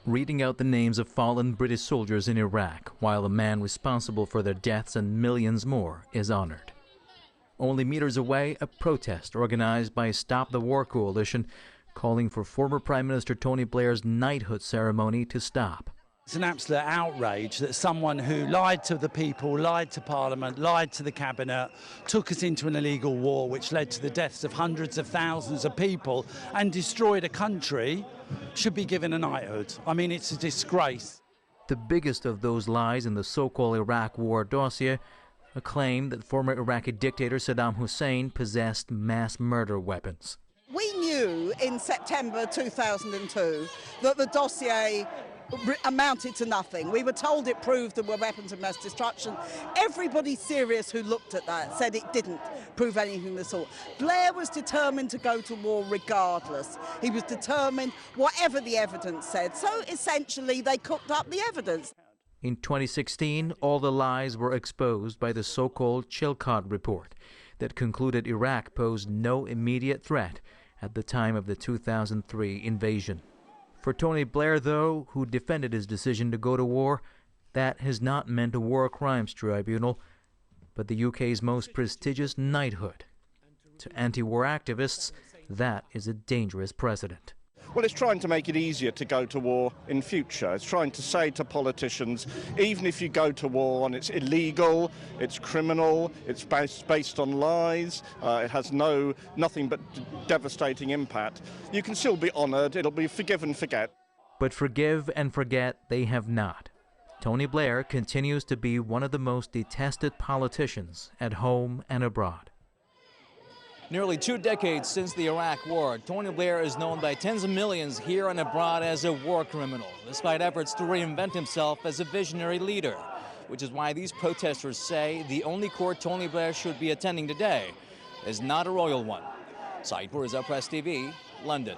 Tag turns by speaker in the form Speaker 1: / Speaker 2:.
Speaker 1: reading out the names of fallen British soldiers in Iraq, while the man responsible for their deaths and millions more is honored. Only meters away, a protest organized by Stop the War Coalition calling for former Prime Minister Tony Blair's knighthood ceremony to stop.
Speaker 2: It's an absolute outrage that someone who lied to the people, lied to Parliament, lied to the Cabinet, took us into an illegal war which led to the deaths of hundreds of thousands of people and destroyed a country should be given a knighthood. I mean, it's a disgrace.
Speaker 1: The biggest of those lies in the so-called Iraq War dossier, a claim that former Iraqi dictator Saddam Hussein possessed mass murder weapons.
Speaker 3: We knew in September 2002 that the dossier amounted to nothing. We were told it proved there were weapons of mass destruction. Everybody serious who looked at that said it didn't prove anything of the sort. Blair was determined to go to war regardless. He was determined whatever the evidence said. So essentially they cooked up the evidence.
Speaker 1: In 2016, all the lies were exposed by the so-called Chilcot Report that concluded Iraq posed no immediate threat at the time of the 2003 invasion. For Tony Blair, though, who defended his decision to go to war, that has not meant a war crimes tribunal, but the UK's most prestigious knighthood. To anti-war activists, that is a dangerous precedent.
Speaker 4: Well, it's trying to make it easier to go to war in future. It's trying to say to politicians, even if you go to war and it's illegal, it's criminal, it's based on lies, it has nothing but devastating impact, you can still be honoured, it'll be forgive and forget.
Speaker 1: But forgive and forget they have not. Tony Blair continues to be one of the most detested politicians at home and abroad.
Speaker 5: Nearly 2 decades since the Iraq War, Tony Blair is known by tens of millions here and abroad as a war criminal, despite efforts to reinvent himself as a visionary leader, which is why these protesters say the only court Tony Blair should be attending today is not a royal one. Site for Press TV, London.